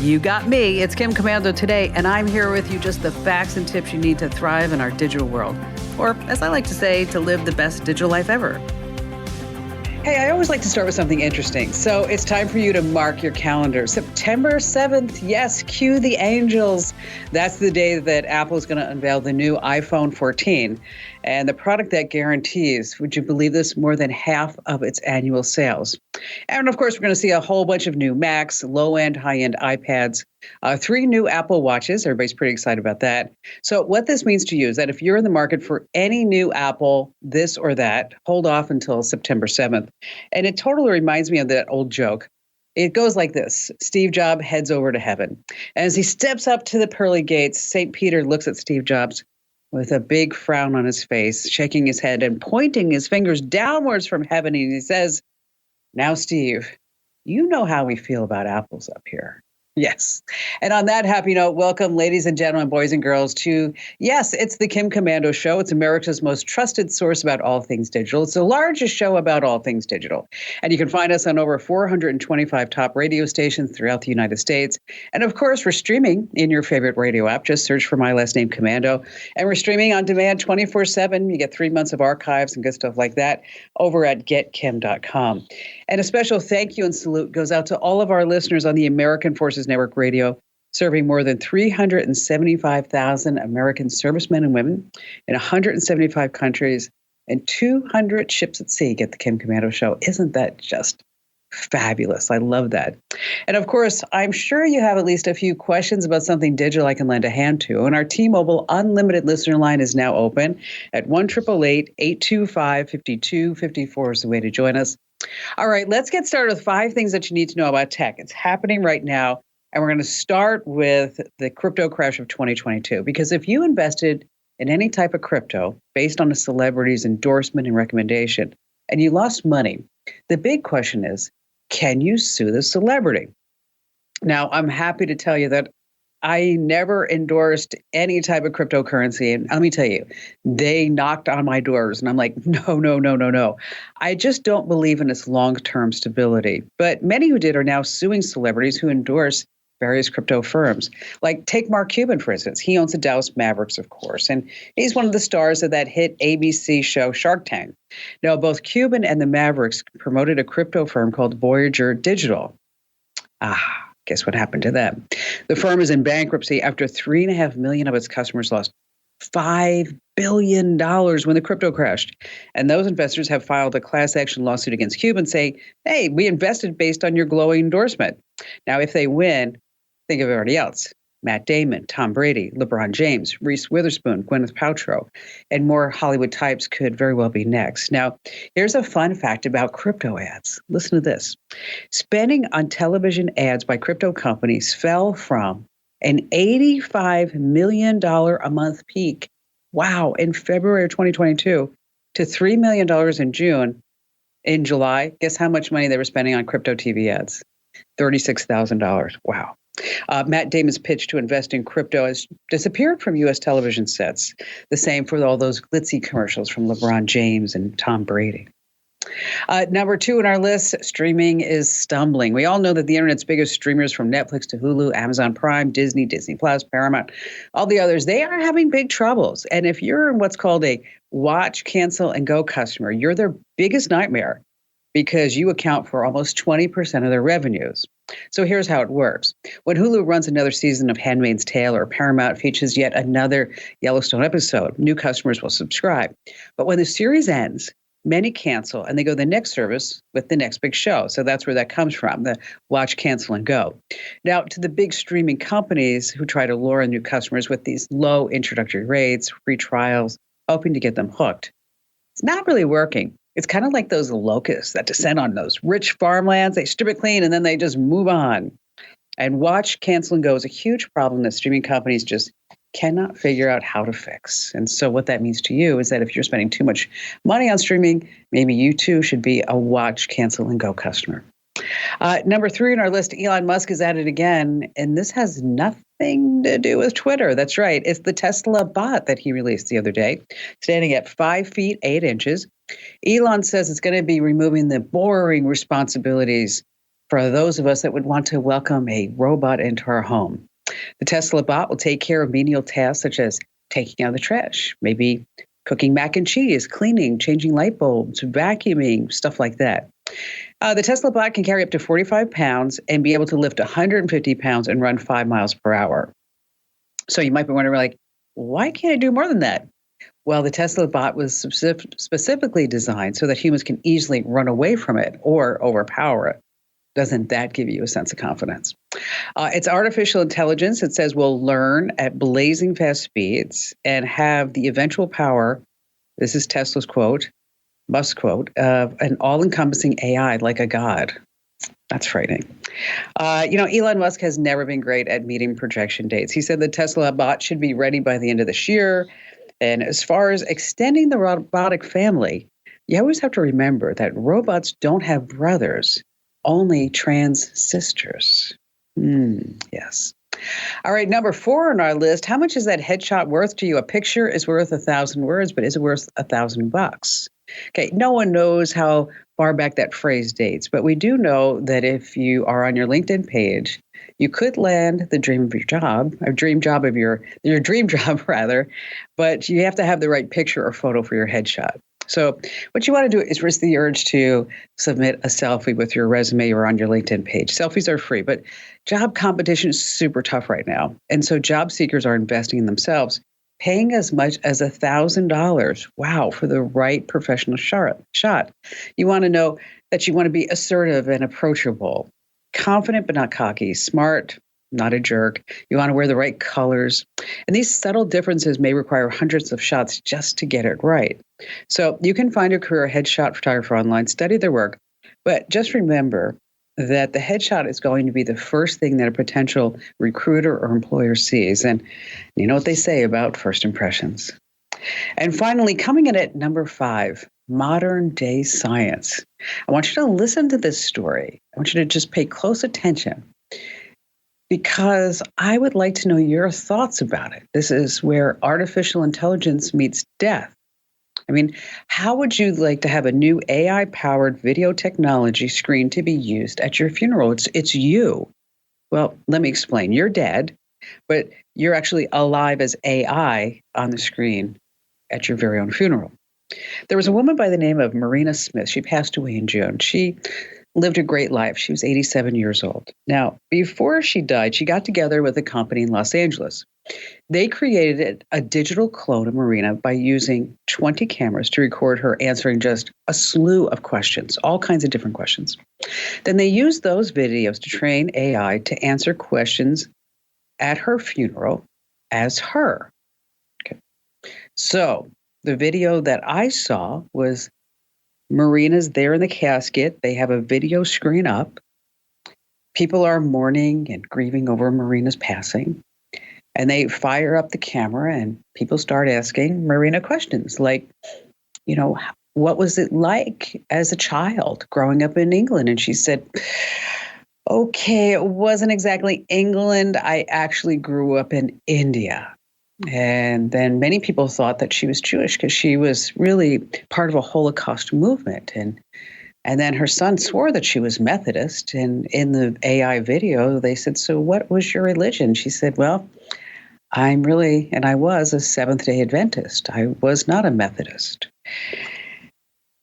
You got me. It's Kim Commando today, and I'm here with you just the facts and tips you need to thrive in our digital world. Or, as I like to say, to live the best digital life ever. Hey, I always like to start with something interesting. So it's time for you to mark your calendar. September 7th, yes, cue the angels. That's the day that Apple is going to unveil the new iPhone 14. And the product that guarantees, would you believe this, more than half of its annual sales. And of course, we're going to see a whole bunch of new Macs, low-end, high-end iPads, 3 new Apple Watches. Everybody's pretty excited about that. So what this means to you is that if you're in the market for any new Apple, this or that, hold off until September 7th. And it totally reminds me of that old joke. It goes like this. Steve Jobs heads over to heaven. And as he steps up to the pearly gates, St. Peter looks at Steve Jobs with a big frown on his face, shaking his head and pointing his fingers downwards from heaven. And he says, "Now, Steve, you know how we feel about apples up here." Yes. And on that happy note, welcome, ladies and gentlemen, boys and girls, to, yes, it's the Kim Commando Show. It's America's most trusted source about all things digital. It's the largest show about all things digital. And you can find us on over 425 top radio stations throughout the United States. And of course, we're streaming in your favorite radio app. Just search for my last name, Commando. And we're streaming on demand 24/7. You get 3 months of archives and good stuff like that over at getkim.com. And a special thank you and salute goes out to all of our listeners on the American Forces Network Radio, serving more than 375,000 American servicemen and women in 175 countries and 200 ships at sea. Get the Kim Commando Show. Isn't that just fabulous? I love that. And of course, I'm sure you have at least a few questions about something digital I can lend a hand to. And our T-Mobile Unlimited listener line is now open at 1-888-825-5254 is the way to join us. All right, let's get started with 5 things that you need to know about tech. It's happening right now. And we're going to start with the crypto crash of 2022. Because if you invested in any type of crypto based on a celebrity's endorsement and recommendation, and you lost money, the big question is, can you sue the celebrity? Now, I'm happy to tell you that I never endorsed any type of cryptocurrency. And let me tell you, they knocked on my doors and I'm like, no. I just don't believe in its long-term stability. But many who did are now suing celebrities who endorse various crypto firms. Like take Mark Cuban, for instance. He owns the Dallas Mavericks, of course, and he's one of the stars of that hit ABC show Shark Tank. Now, both Cuban and the Mavericks promoted a crypto firm called Voyager Digital. Guess what happened to them? The firm is in bankruptcy after $3.5 million of its customers lost $5 billion when the crypto crashed. And those investors have filed a class action lawsuit against Cuban saying, hey, we invested based on your glowing endorsement. Now, if they win, think of everybody else. Matt Damon, Tom Brady, LeBron James, Reese Witherspoon, Gwyneth Paltrow, and more Hollywood types could very well be next. Now, here's a fun fact about crypto ads. Listen to this. Spending on television ads by crypto companies fell from an $85 million a month peak, wow, in February of 2022, to $3 million in June. In July, guess how much money they were spending on crypto TV ads? $36,000. Wow. Matt Damon's pitch to invest in crypto has disappeared from U.S. television sets. The same for all those glitzy commercials from LeBron James and Tom Brady. Number 2 on our list, streaming is stumbling. We all know that the internet's biggest streamers, from Netflix to Hulu, Amazon Prime, Disney, Disney Plus, Paramount, all the others, they are having big troubles. And if you're what's called a watch, cancel, and go customer, you're their biggest nightmare because you account for almost 20% of their revenues. So here's how it works. When Hulu runs another season of Handmaid's Tale or Paramount features yet another Yellowstone episode, new customers will subscribe. But when the series ends, many cancel and they go to the next service with the next big show. So that's where that comes from, the watch, cancel, and go. Now, to the big streaming companies who try to lure in new customers with these low introductory rates, free trials, hoping to get them hooked, it's not really working. It's kind of like those locusts that descend on those rich farmlands. They strip it clean and then they just move on. And watch, cancel, and go is a huge problem that streaming companies just cannot figure out how to fix. And so what that means to you is that if you're spending too much money on streaming, maybe you too should be a watch, cancel, and go customer. Number 3 on our list, Elon Musk is at it again. And this has nothing to do with Twitter. That's right. It's the Tesla bot that he released the other day, standing at 5 feet 8 inches. Elon says it's going to be removing the boring responsibilities for those of us that would want to welcome a robot into our home. The Tesla bot will take care of menial tasks such as taking out the trash, maybe cooking mac and cheese, cleaning, changing light bulbs, vacuuming, stuff like that. The Tesla bot can carry up to 45 pounds and be able to lift 150 pounds and run 5 miles per hour. So you might be wondering, like, why can't it do more than that? Well, the Tesla bot was specifically designed so that humans can easily run away from it or overpower it. Doesn't that give you a sense of confidence? It's artificial intelligence. It says will learn at blazing fast speeds and have the eventual power, this is Tesla's quote, Musk quote, of an all-encompassing AI like a god. That's frightening. Elon Musk has never been great at meeting projection dates. He said the Tesla bot should be ready by the end of this year. And as far as extending the robotic family, you always have to remember that robots don't have brothers, only trans sisters. Yes. All right, number 4 on our list. How much is that headshot worth to you? A picture is worth 1,000 words, but is it worth $1,000? Okay, no one knows how far back that phrase dates, but we do know that if you are on your LinkedIn page, you could land the dream of your job, a dream job of your dream job rather, but you have to have the right picture or photo for your headshot. So what you want to do is resist the urge to submit a selfie with your resume or on your LinkedIn page. Selfies are free, but job competition is super tough right now. And so job seekers are investing in themselves, paying as much as $1,000, wow, for the right professional shot. You want to know that you want to be assertive and approachable, confident but not cocky, smart, not a jerk. You want to wear the right colors. And these subtle differences may require hundreds of shots just to get it right. So you can find a career headshot photographer online, study their work, but just remember that the headshot is going to be the first thing that a potential recruiter or employer sees. And you know what they say about first impressions. And finally, coming in at number 5, modern day science. I want you to listen to this story. I want you to just pay close attention because I would like to know your thoughts about it. This is where artificial intelligence meets death. I mean, how would you like to have a new AI-powered video technology screen to be used at your funeral? It's you. Well, let me explain. You're dead, but you're actually alive as AI on the screen at your very own funeral. There was a woman by the name of Marina Smith. She passed away in June. She lived a great life. She was 87 years old. Now, before she died, she got together with a company in Los Angeles. They created a digital clone of Marina by using 20 cameras to record her answering just a slew of questions, all kinds of different questions. Then they used those videos to train AI to answer questions at her funeral as her. Okay. So the video that I saw was Marina's there in the casket. They have a video screen up. People are mourning and grieving over Marina's passing. And they fire up the camera and people start asking Marina questions like, what was it like as a child growing up in England? And she said, okay, it wasn't exactly England. I actually grew up in India. And then many people thought that she was Jewish because she was really part of a Holocaust movement. And then her son swore that she was Methodist. And in the AI video, they said, so what was your religion? She said, well, I was a Seventh-day Adventist. I was not a Methodist.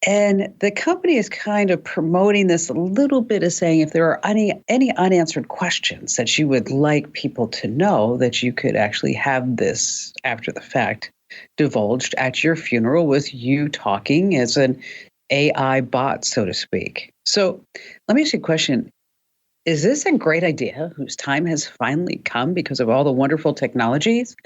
And the company is kind of promoting this a little bit as saying if there are any unanswered questions that you would like people to know, that you could actually have this after the fact divulged at your funeral with you talking as an AI bot, so to speak. So let me ask you a question. Is this a great idea whose time has finally come because of all the wonderful technologies?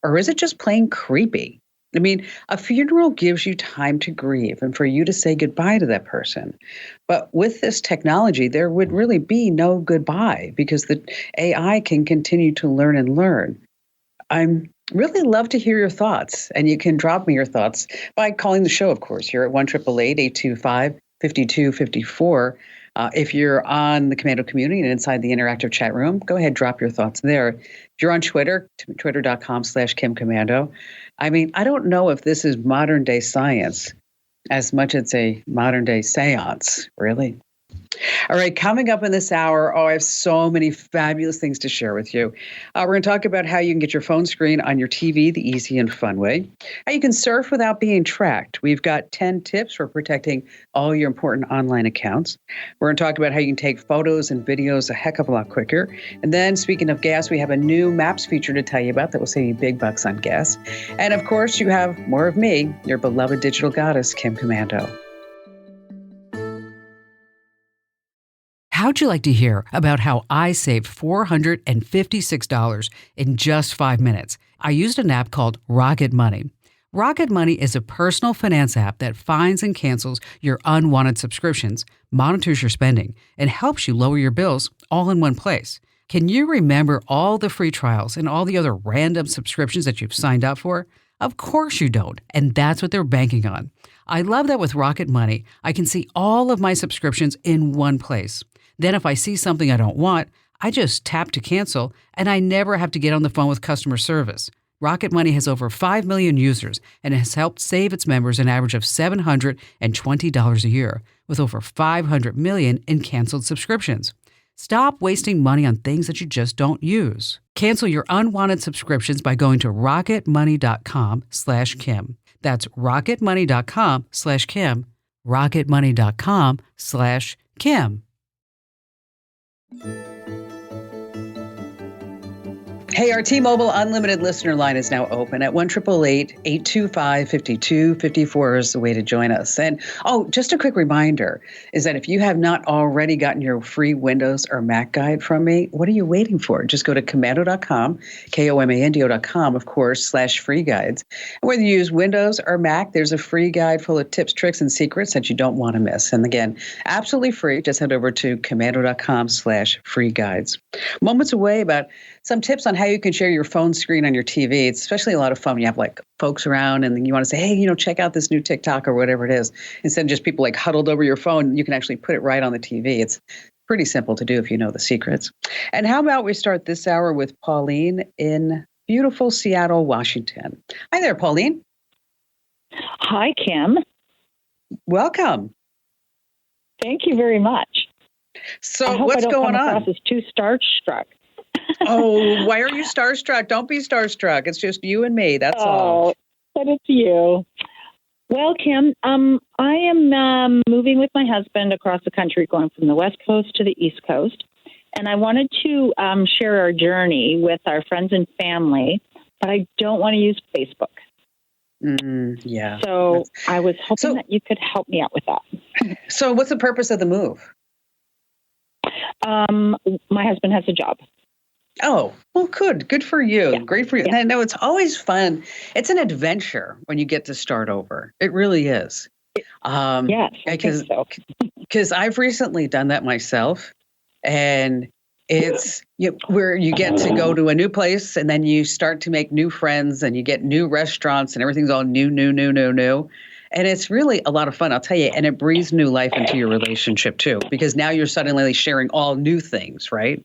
Or is it just plain creepy? I mean, a funeral gives you time to grieve and for you to say goodbye to that person. But with this technology, there would really be no goodbye because the AI can continue to learn and learn. I'm really love to hear your thoughts, and you can drop me your thoughts by calling the show, of course. You're at 1-888-825-5254. If you're on the Commando community and inside the interactive chat room, go ahead, drop your thoughts there. If you're on Twitter, twitter.com/Kim Commando. I mean, I don't know if this is modern day science as much as a modern day seance, really. All right, coming up in this hour, I have so many fabulous things to share with you. We're going to talk about how you can get your phone screen on your TV the easy and fun way, how you can surf without being tracked. We've got 10 tips for protecting all your important online accounts. We're going to talk about how you can take photos and videos a heck of a lot quicker. And then, speaking of gas, we have a new Maps feature to tell you about that will save you big bucks on gas. And of course, you have more of me, your beloved digital goddess, Kim Commando. How'd you like to hear about how I saved $456 in just 5 minutes? I used an app called Rocket Money. Rocket Money is a personal finance app that finds and cancels your unwanted subscriptions, monitors your spending, and helps you lower your bills all in one place. Can you remember all the free trials and all the other random subscriptions that you've signed up for? Of course you don't, and that's what they're banking on. I love that with Rocket Money, I can see all of my subscriptions in one place. Then if I see something I don't want, I just tap to cancel, and I never have to get on the phone with customer service. Rocket Money has over 5 million users and has helped save its members an average of $720 a year, with over 500 million in canceled subscriptions. Stop wasting money on things that you just don't use. Cancel your unwanted subscriptions by going to rocketmoney.com/Kim. That's rocketmoney.com/Kim. rocketmoney.com/Kim. Hey, our T-Mobile Unlimited listener line is now open at 1-888-825-5254 is the way to join us. And, just a quick reminder is that if you have not already gotten your free Windows or Mac guide from me, what are you waiting for? Just go to commando.com, Komando.com, of course, /free guides. And whether you use Windows or Mac, there's a free guide full of tips, tricks, and secrets that you don't want to miss. And again, absolutely free. Just head over to commando.com /free guides. Moments away about some tips on how you can share your phone screen on your TV. It's especially a lot of fun when you have like folks around and you want to say, hey, check out this new TikTok or whatever it is. Instead of just people like huddled over your phone, you can actually put it right on the TV. It's pretty simple to do if you know the secrets. And how about we start this hour with Pauline in beautiful Seattle, Washington. Hi there, Pauline. Hi, Kim. Welcome. Thank you very much. So what's going on? I hope I don't come across as too starstruck. Oh, why are you starstruck? Don't be starstruck. It's just you and me. That's all. But it's you. Well, Kim, I am moving with my husband across the country, going from the West Coast to the East Coast. And I wanted to share our journey with our friends and family, but I don't want to use Facebook. Yeah. So I was hoping that you could help me out with that. So what's the purpose of the move? My husband has a job. Oh, well, good. Good for you. Yeah. Great for you. Yeah. And I know it's always fun. It's an adventure when you get to start over. It really is. Yes, I think so. Because I've recently done that myself. And it's where you get to go to a new place and then you start to make new friends and you get new restaurants and everything's all new. And it's really a lot of fun, I'll tell you. And it breathes new life into your relationship, too, because now you're suddenly sharing all new things, right?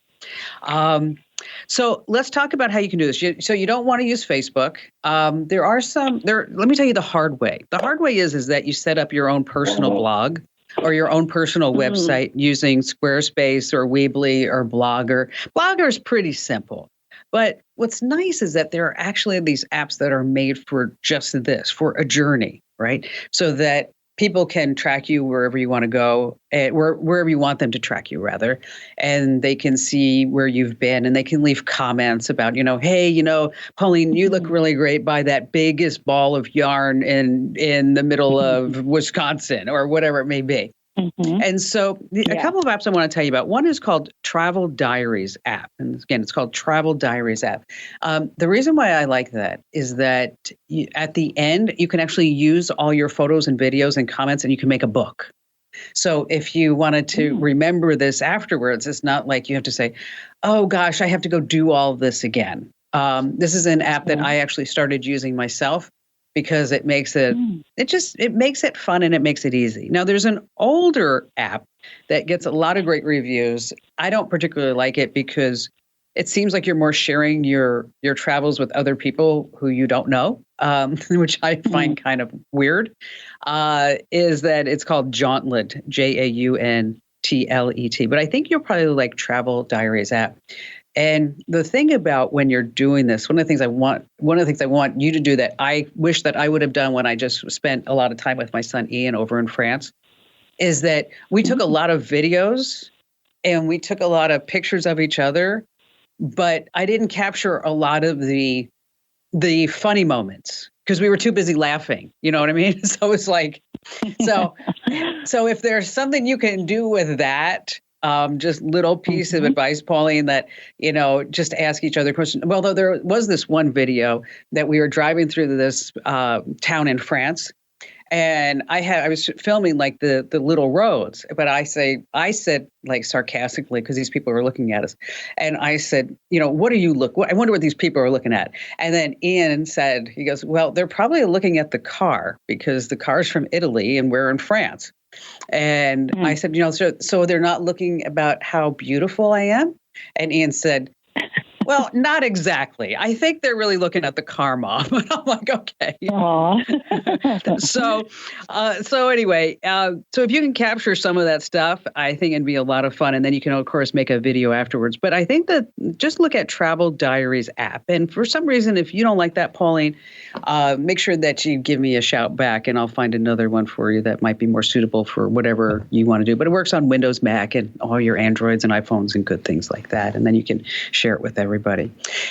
So let's talk about how you can do this. So you don't want to use Facebook. There are let me tell you the hard way. The hard way is that you set up your own personal blog or your own personal website using Squarespace or Weebly or Blogger. Blogger is pretty simple. But what's nice is that there are actually these apps that are made for just this, for a journey, right? So that people can track you wherever you want to go, wherever you want them to track you, rather. And they can see where you've been and they can leave comments about, hey, Pauline, you look really great by that biggest ball of yarn in the middle of Wisconsin or whatever it may be. Mm-hmm. And so a couple of apps I want to tell you about. One is called Travel Diaries app. And again, it's called Travel Diaries app. The reason why I like that is that at the end, you can actually use all your photos and videos and comments and you can make a book. So if you wanted to remember this afterwards, it's not like you have to say, oh, gosh, I have to go do all of this again. This is an app that I actually started using myself, because it makes it makes it fun and it makes it easy. Now, there's an older app that gets a lot of great reviews. I don't particularly like it because it seems like you're more sharing your travels with other people who you don't know, which I find kind of weird, is that it's called Jauntlet, Jauntlet. TLET. But I think you'll probably like Travel Diaries app. And the thing about when you're doing this, one of the things I want you to do that I wish that I would have done when I just spent a lot of time with my son Ian over in France, is that we took a lot of videos and we took a lot of pictures of each other, but I didn't capture a lot of the funny moments because we were too busy laughing. You know what I mean? So it's like, so if there's something you can do with that, just little piece of advice, Pauline, that, just ask each other questions. Well, though there was this one video that we were driving through this town in France, and I was filming like the little roads, but I said like sarcastically, because these people were looking at us, and I said, I wonder what these people are looking at. And then Ian said, he goes, well, they're probably looking at the car because the car's from Italy and we're in France. And I said, so they're not looking about how beautiful I am? And Ian said, well, not exactly. I think they're really looking at the car, Mom. And I'm like, okay. So anyway, so if you can capture some of that stuff, I think it'd be a lot of fun. And then you can, of course, make a video afterwards. But I think that just look at Travel Diaries app. And for some reason, if you don't like that, Pauline, make sure that you give me a shout back and I'll find another one for you that might be more suitable for whatever you want to do. But it works on Windows, Mac, and all your Androids and iPhones and good things like that. And then you can share it with everybody.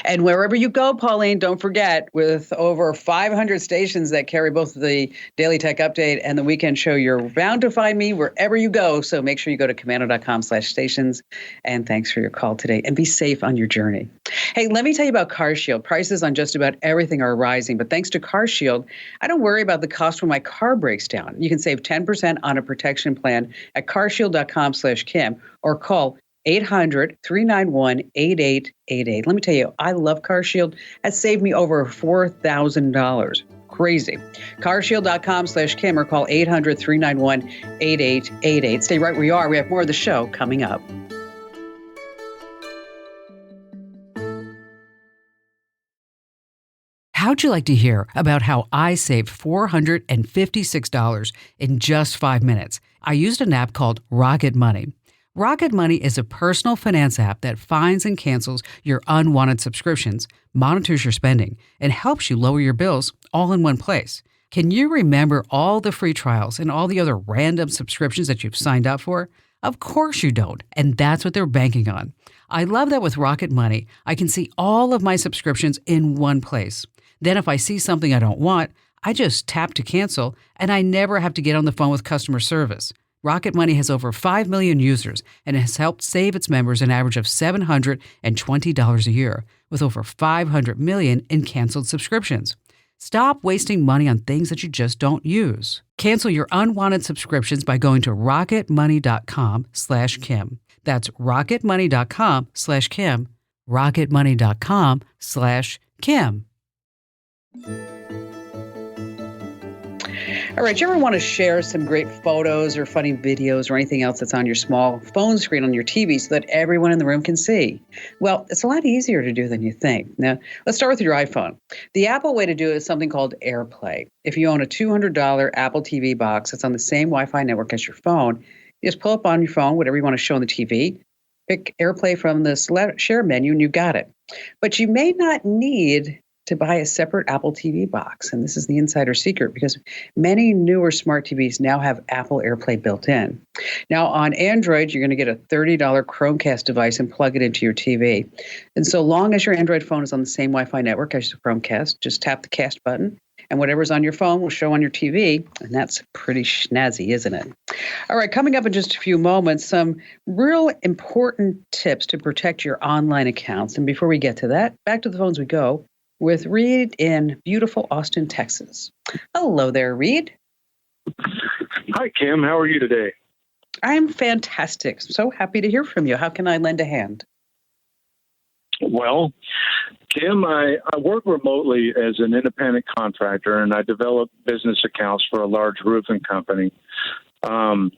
And wherever you go, Pauline, don't forget, with over 500 stations that carry both the Daily Tech Update and the Weekend Show, you're bound to find me wherever you go. So make sure you go to komando.com/stations. And thanks for your call today. And be safe on your journey. Hey, let me tell you about CarShield. Prices on just about everything are rising. But thanks to CarShield, I don't worry about the cost when my car breaks down. You can save 10% on a protection plan at carshield.com/Kim or call 800-391-8888. Let me tell you, I love CarShield. That saved me over $4,000. Crazy. carshield.com/Kim or call 800-391-8888. Stay right where you are. We have more of the show coming up. How'd you like to hear about how I saved $456 in just 5 minutes? I used an app called Rocket Money. Rocket Money is a personal finance app that finds and cancels your unwanted subscriptions, monitors your spending, and helps you lower your bills all in one place. Can you remember all the free trials and all the other random subscriptions that you've signed up for? Of course you don't, and that's what they're banking on. I love that with Rocket Money, I can see all of my subscriptions in one place. Then if I see something I don't want, I just tap to cancel, and I never have to get on the phone with customer service. Rocket Money has over 5 million users and has helped save its members an average of $720 a year, with over 500 million in canceled subscriptions. Stop wasting money on things that you just don't use. Cancel your unwanted subscriptions by going to rocketmoney.com/Kim. That's rocketmoney.com/Kim. rocketmoney.com/Kim. All right, do you ever want to share some great photos or funny videos or anything else that's on your small phone screen on your TV so that everyone in the room can see? Well, it's a lot easier to do than you think. Now, let's start with your iPhone. The Apple way to do it is something called AirPlay. If you own a $200 Apple TV box that's on the same Wi-Fi network as your phone, you just pull up on your phone whatever you want to show on the TV, pick AirPlay from the share menu, and you got it. But you may not need to buy a separate Apple TV box. And this is the insider secret because many newer smart TVs now have Apple AirPlay built in. Now on Android, you're going to get a $30 Chromecast device and plug it into your TV. And so long as your Android phone is on the same Wi-Fi network as the Chromecast, just tap the cast button and whatever's on your phone will show on your TV. And that's pretty snazzy, isn't it? All right, coming up in just a few moments, some real important tips to protect your online accounts. And before we get to that, back to the phones we go with Reed in beautiful Austin, Texas. Hello there, Reed. Hi, Kim. How are you today? I'm fantastic. So happy to hear from you. How can I lend a hand? Well, Kim, I work remotely as an independent contractor, and I develop business accounts for a large roofing company. I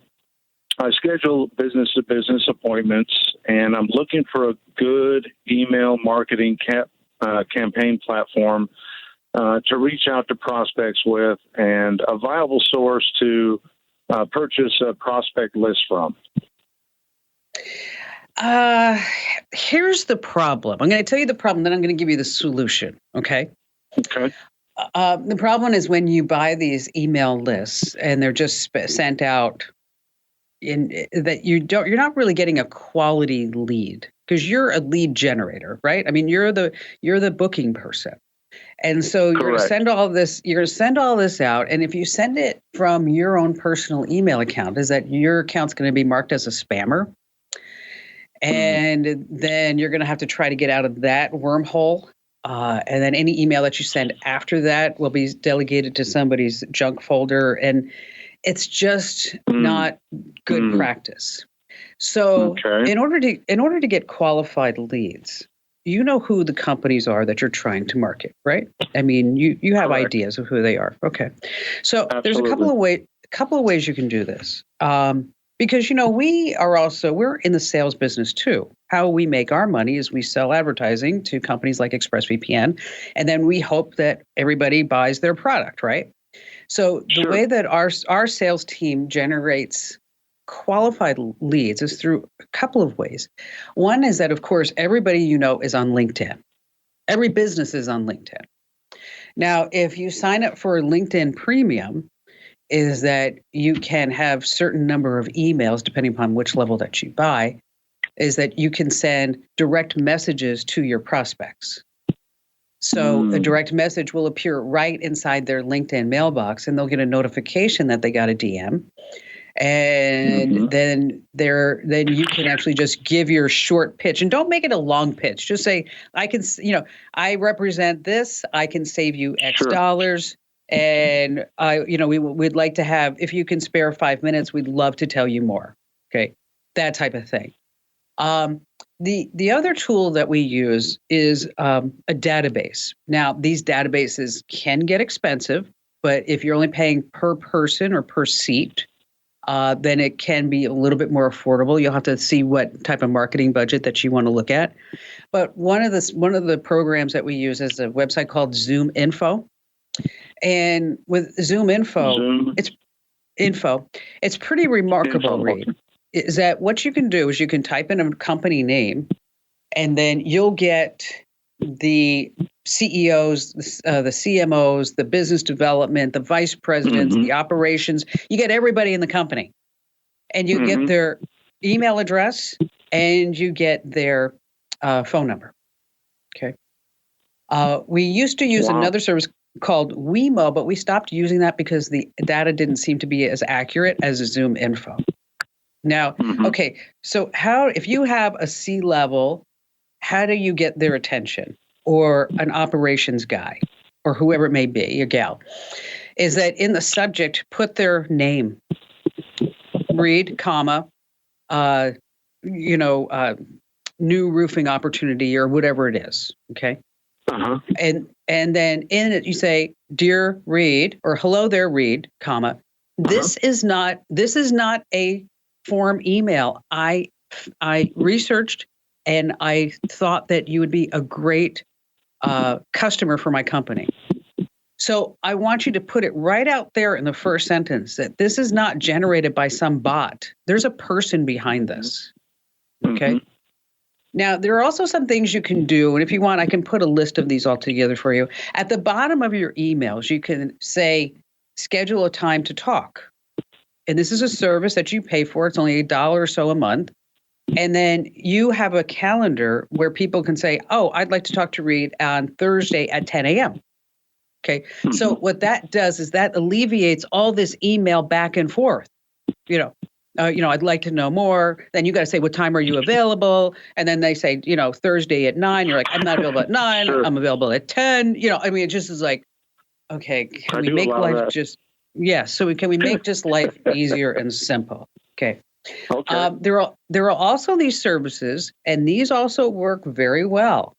schedule business-to-business appointments, and I'm looking for a good email marketing campaign platform to reach out to prospects with and a viable source to purchase a prospect list from. Uh, Here's the problem. I'm going to tell you the problem, then I'm going to give you the solution. Okay. Okay. The problem is when you buy these email lists and they're just sent out in that you're not really getting a quality lead because you're a lead generator, right? I mean, you're the booking person. And so you're going to send all this, out. And if you send it from your own personal email account, is that your account's going to be marked as a spammer? And then you're going to have to try to get out of that wormhole. And then any email that you send after that will be delegated to somebody's junk folder. And it's just not good practice. So in order to get qualified leads, you know who the companies are that you're trying to market, right? I mean, you have ideas of who they are. Okay. So there's a couple of ways you can do this. Because, we're in the sales business too. How we make our money is we sell advertising to companies like ExpressVPN, and then we hope that everybody buys their product, right? So the way that our sales team generates qualified leads is through a couple of ways. One is that, of course, everybody is on LinkedIn. Every business is on LinkedIn. Now, if you sign up for LinkedIn Premium, is that you can have certain number of emails, depending upon which level that you buy, is that you can send direct messages to your prospects. So a direct message will appear right inside their LinkedIn mailbox, and they'll get a notification that they got a DM. And then you can actually just give your short pitch, and don't make it a long pitch. Just say, I represent this. I can save you X dollars. And we'd like to have, if you can spare 5 minutes, we'd love to tell you more. Okay. That type of thing. The other tool that we use is a database. Now, these databases can get expensive, but if you're only paying per person or per seat, then it can be a little bit more affordable. You'll have to see what type of marketing budget that you want to look at. But one of the programs that we use is a website called Zoom Info. And with Zoom Info, it's pretty remarkable, Reed. Is that what you can do is you can type in a company name, and then you'll get the CEOs, the CMOs, the business development, the vice presidents, the operations. You get everybody in the company, and you get their email address, and you get their phone number. Okay. We used to use another service called Wemo, but we stopped using that because the data didn't seem to be as accurate as Zoom Info. Now, okay, so if you have a C-level, how do you get their attention, or an operations guy, or whoever it may be, a gal? Is that in the subject, put their name, Reed, comma, new roofing opportunity, or whatever it is, okay? And then in it you say, "Dear Reed," or "Hello there, Reed," comma. This is not a form email. I researched, and I thought that you would be a great customer for my company. So I want you to put it right out there in the first sentence that this is not generated by some bot. There's a person behind this. Okay. Now, there are also some things you can do, and if you want, I can put a list of these all together for you. At the bottom of your emails, you can say, schedule a time to talk. And this is a service that you pay for. It's only $1 or so a month. And then you have a calendar where people can say, oh, I'd like to talk to Reed on Thursday at 10 a.m. Okay. So what that does is that alleviates all this email back and forth. I'd like to know more. Then you got to say, what time are you available? And then they say, Thursday at 9. You're like, I'm not available at 9. Sure. I'm available at 10. It just is like, okay, can we make life just, so can we make just life easier and simple? Okay. There are also these services, and these also work very well,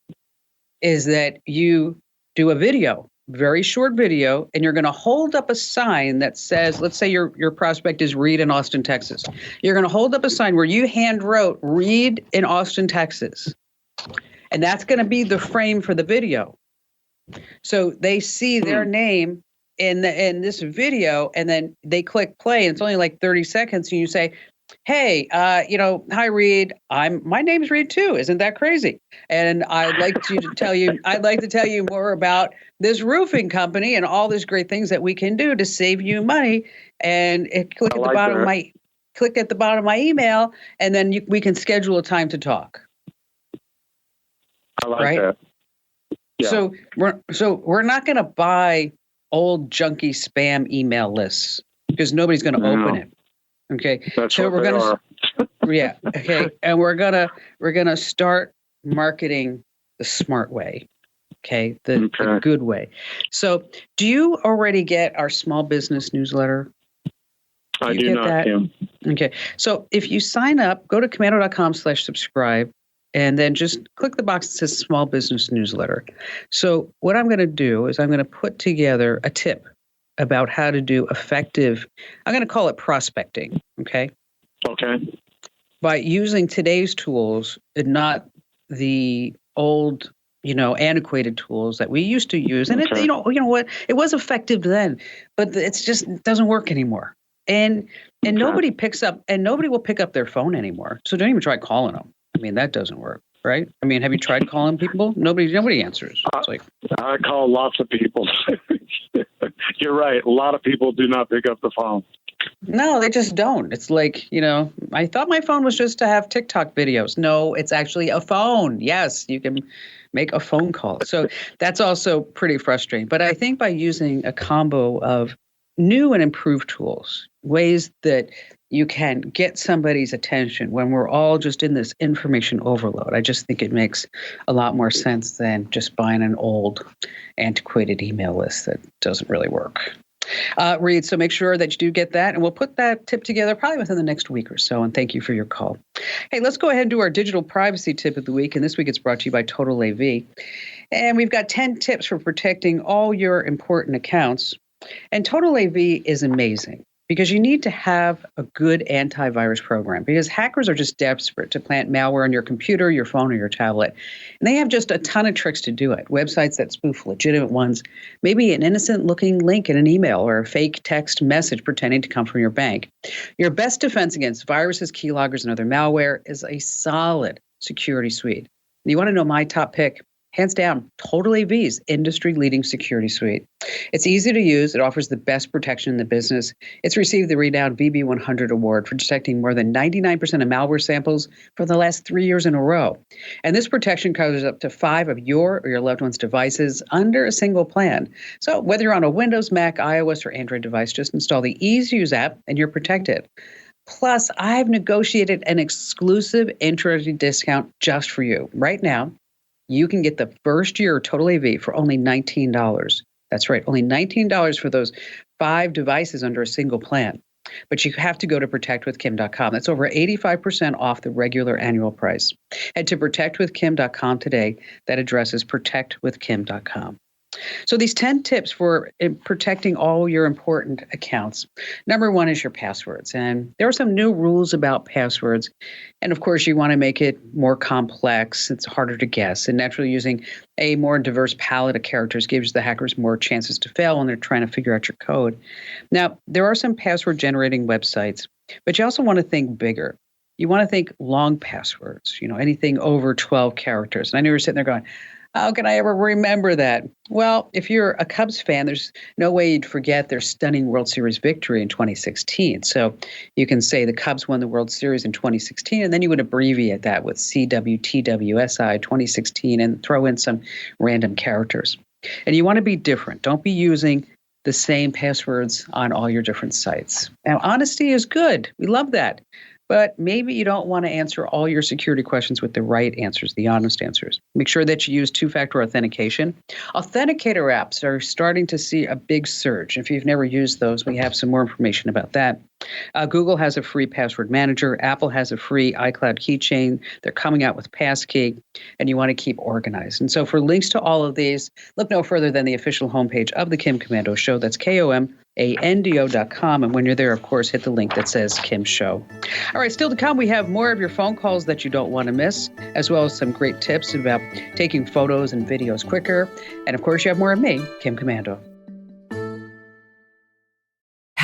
is that you do a video, very short video, and you're going to hold up a sign that says, let's say your prospect is Reed in Austin, Texas. You're going to hold up a sign where you hand wrote Reed in Austin, Texas. And that's going to be the frame for the video. So they see their name in this video, and then they click play, and it's only like 30 seconds, and you say, hey, hi Reed. My name's Reed too. Isn't that crazy? And I'd like to tell you more about this roofing company and all these great things that we can do to save you money. And click at the bottom of my email, and then we can schedule a time to talk. I like that. Yeah. So we're not going to buy old junky spam email lists because nobody's going to open it. Okay. That's so what we're going to. Yeah. Okay. And we're gonna start marketing the smart way. Okay. The good way. So, do you already get our small business newsletter? I do not, Kim. Okay. So if you sign up, go to komando.com/subscribe. And then just click the box that says small business newsletter. So what I'm going to do is I'm going to put together a tip about how to do effective, I'm going to call it prospecting. Okay. Okay. By using today's tools and not the old, antiquated tools that we used to use. And it, you know what, it was effective then, but it doesn't work anymore. And nobody will pick up their phone anymore. So don't even try calling them. I mean, that doesn't work, right? I mean, have you tried calling people? Nobody answers. It's like, I call lots of people. You're right. A lot of people do not pick up the phone. No, they just don't. It's like, I thought my phone was just to have TikTok videos. No, it's actually a phone. Yes, you can make a phone call. So that's also pretty frustrating. But I think by using a combo of new and improved tools, ways that you can get somebody's attention when we're all just in this information overload. I just think it makes a lot more sense than just buying an old antiquated email list that doesn't really work. Reed, so make sure that you do get that, and we'll put that tip together probably within the next week or so, and thank you for your call. Hey, let's go ahead and do our digital privacy tip of the week, and this week it's brought to you by Total AV. And we've got 10 tips for protecting all your important accounts. And Total AV is amazing because you need to have a good antivirus program because hackers are just desperate to plant malware on your computer, your phone, or your tablet. And they have just a ton of tricks to do it. Websites that spoof legitimate ones, maybe an innocent-looking link in an email or a fake text message pretending to come from your bank. Your best defense against viruses, keyloggers, and other malware is a solid security suite. And you want to know my top pick? Hands down, Total AV's industry-leading security suite. It's easy to use. It offers the best protection in the business. It's received the renowned VB100 award for detecting more than 99% of malware samples for the last 3 years in a row. And this protection covers up to 5 of your or your loved one's devices under a single plan. So whether you're on a Windows, Mac, iOS, or Android device, just install the easy-to-use app and you're protected. Plus, I've negotiated an exclusive introductory discount just for you. Right now, you can get the first year of Total AV for only $19. That's right, only $19 for those 5 devices under a single plan. But you have to go to protectwithkim.com. That's over 85% off the regular annual price. Head to protectwithkim.com today. That address is protectwithkim.com. So these 10 tips for protecting all your important accounts. Number 1 is your passwords. And there are some new rules about passwords. And of course, you want to make it more complex. It's harder to guess. And naturally, using a more diverse palette of characters gives the hackers more chances to fail when they're trying to figure out your code. Now, there are some password generating websites, but you also want to think bigger. You want to think long passwords, anything over 12 characters. And I know you're sitting there going, how can I ever remember that? Well, if you're a Cubs fan, there's no way you'd forget their stunning World Series victory in 2016. So you can say the Cubs won the World Series in 2016, and then you would abbreviate that with CWTWSI 2016 and throw in some random characters. And you want to be different. Don't be using the same passwords on all your different sites. Now, honesty is good. We love that. But maybe you don't want to answer all your security questions with the right answers, the honest answers. Make sure that you use two-factor authentication. Authenticator apps are starting to see a big surge. If you've never used those, we have some more information about that. Google has a free password manager. Apple has a free iCloud keychain. They're coming out with Passkey, and you want to keep organized. And so for links to all of these, look no further than the official homepage of the Kim Komando Show. That's KOMANDO.com. And when you're there, of course, hit the link that says Kim Show. All right, still to come, we have more of your phone calls that you don't want to miss, as well as some great tips about taking photos and videos quicker. And of course, you have more of me, Kim Komando.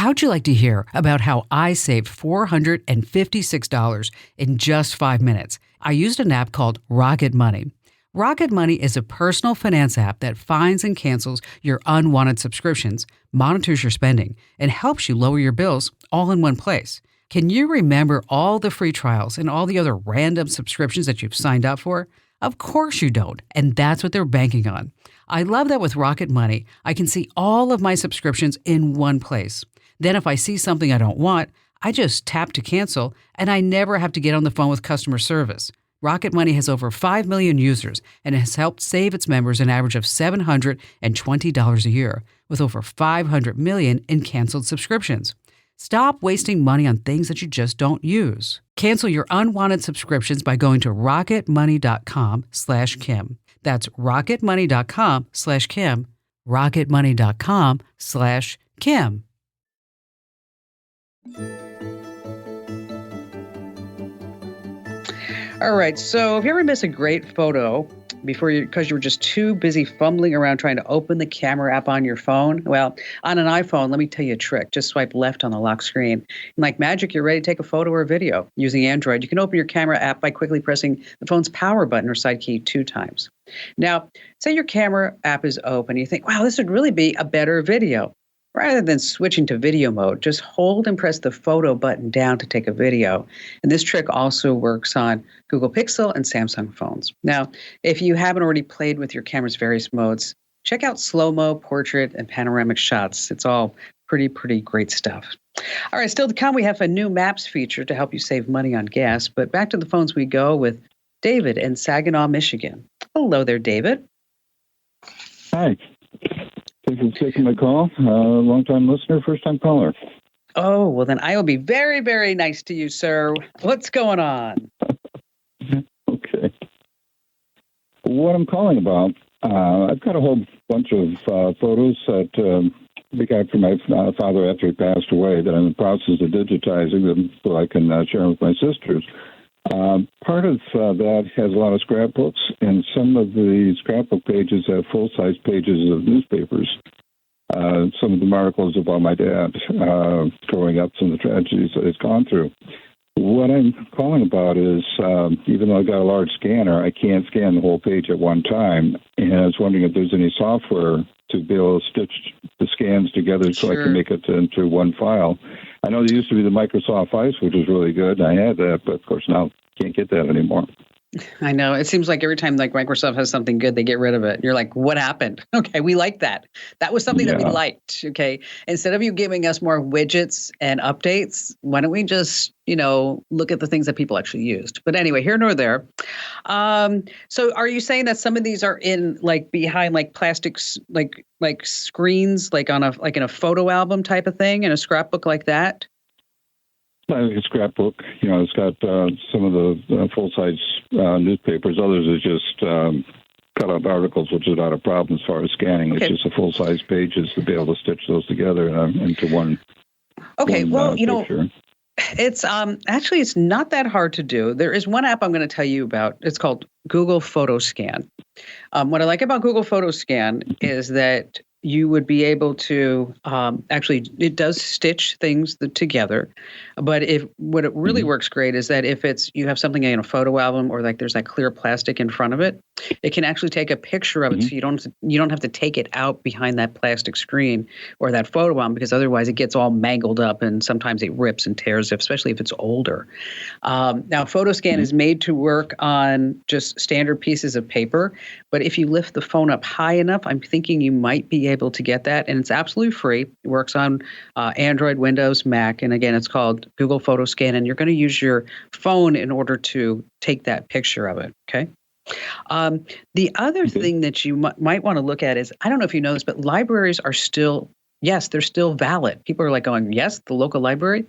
How'd you like to hear about how I saved $456 in just 5 minutes? I used an app called Rocket Money. Rocket Money is a personal finance app that finds and cancels your unwanted subscriptions, monitors your spending, and helps you lower your bills all in one place. Can you remember all the free trials and all the other random subscriptions that you've signed up for? Of course you don't, and that's what they're banking on. I love that with Rocket Money, I can see all of my subscriptions in one place. Then if I see something I don't want, I just tap to cancel, and I never have to get on the phone with customer service. Rocket Money has over 5 million users and has helped save its members an average of $720 a year, with over 500 million in canceled subscriptions. Stop wasting money on things that you just don't use. Cancel your unwanted subscriptions by going to rocketmoney.com/Kim. That's rocketmoney.com/Kim. rocketmoney.com/Kim. All right. So if you ever miss a great photo because you were just too busy fumbling around trying to open the camera app on your phone, well, on an iPhone, let me tell you a trick. Just swipe left on the lock screen. And like magic, you're ready to take a photo or a video. Using Android, you can open your camera app by quickly pressing the phone's power button or side key 2 times. Now, say your camera app is open. You think, wow, this would really be a better video. Rather than switching to video mode, just hold and press the photo button down to take a video. And this trick also works on Google Pixel and Samsung phones. Now, if you haven't already played with your camera's various modes, check out slow-mo, portrait, and panoramic shots. It's all pretty great stuff. All right, still to come, we have a new Maps feature to help you save money on gas. But back to the phones we go with David in Saginaw, Michigan. Hello there, David. Hi. Thank you for taking my call. Long-time listener, first-time caller. Oh, well, then I will be very, very nice to you, sir. What's going on? Okay. What I'm calling about, I've got a whole bunch of photos that we got from my father after he passed away that I'm in the process of digitizing them so I can share them with my sisters. Part of that has a lot of scrapbooks, and some of the scrapbook pages have full-size pages of newspapers. Some of the articles about my dad growing up, some of the tragedies that he's gone through. What I'm calling about is, even though I've got a large scanner, I can't scan the whole page at one time, and I was wondering if there's any software to be able to stitch the scans together so I can make it into one file. I know there used to be the Microsoft Ice, which was really good. I had that, but of course now can't get that anymore. I know. It seems like every time like Microsoft has something good, they get rid of it. You're like, what happened? Okay, we like that. That was something that we liked. Okay. Instead of you giving us more widgets and updates, why don't we just, look at the things that people actually used? But anyway, here nor there. So are you saying that some of these are in behind plastics, like screens, like in a photo album type of thing, in a scrapbook like that? Like a scrapbook, it's got some of the full-size newspapers. Others are just cut out articles, which is not a problem as far as scanning. Okay. It's just the full-size pages to be able to stitch those together into one. Okay, picture. It's actually it's not that hard to do. There is one app I'm going to tell you about. It's called Google Photo Scan. What I like about Google Photo Scan is that you would be able to actually, it does stitch things together. But what it really works great is that if you have something in a photo album or there's that clear plastic in front of it, it can actually take a picture of it, so you don't have to take it out behind that plastic screen or that photo album, because otherwise it gets all mangled up and sometimes it rips and tears, especially if it's older. Now, PhotoScan is made to work on just standard pieces of paper, but if you lift the phone up high enough, I'm thinking you might be able to get that, and it's absolutely free. It works on Android, Windows, Mac, and again, it's called Google Photo Scan, and you're going to use your phone in order to take that picture of it, okay? The other thing that you might want to look at is, I don't know if you know this, but libraries are still, yes, they're still valid. People are going, yes, the local library.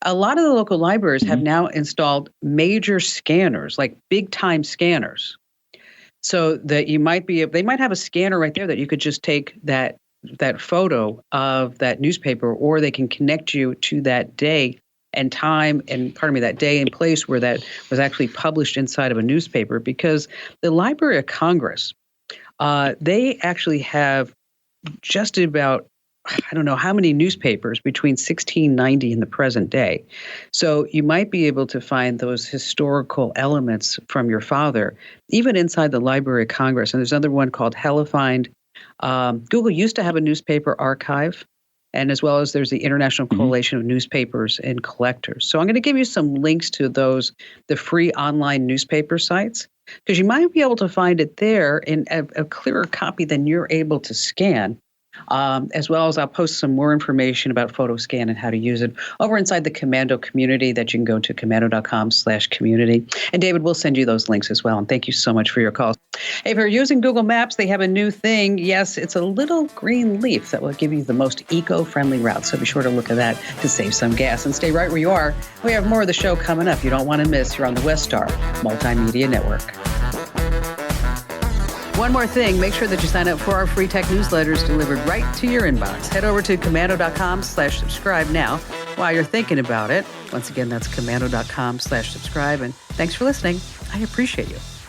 A lot of the local libraries have now installed major scanners, like big time scanners. So that they might have a scanner right there that you could just take that photo of that newspaper, or they can connect you to that day and time and that day and place where that was actually published inside of a newspaper. Because the Library of Congress, they actually have just about, I don't know how many newspapers between 1690 and the present day. So you might be able to find those historical elements from your father, even inside the Library of Congress. And there's another one called Hellifind. Google used to have a newspaper archive, and as well as there's the International Coalition of Newspapers and Collectors. So I'm going to give you some links to those, the free online newspaper sites, because you might be able to find it there in a clearer copy than you're able to scan. As well as I'll post some more information about PhotoScan and how to use it over inside the Commando community that you can go to commando.com/community. And David, we'll send you those links as well. And thank you so much for your call. If you're using Google Maps, they have a new thing. Yes, it's a little green leaf that will give you the most eco-friendly route. So be sure to look at that to save some gas and stay right where you are. We have more of the show coming up. You don't want to miss. You're on the West Star Multimedia Network. One more thing, make sure that you sign up for our free tech newsletters delivered right to your inbox. Head over to commando.com/subscribe now while you're thinking about it. Once again, that's commando.com/subscribe. And thanks for listening. I appreciate you.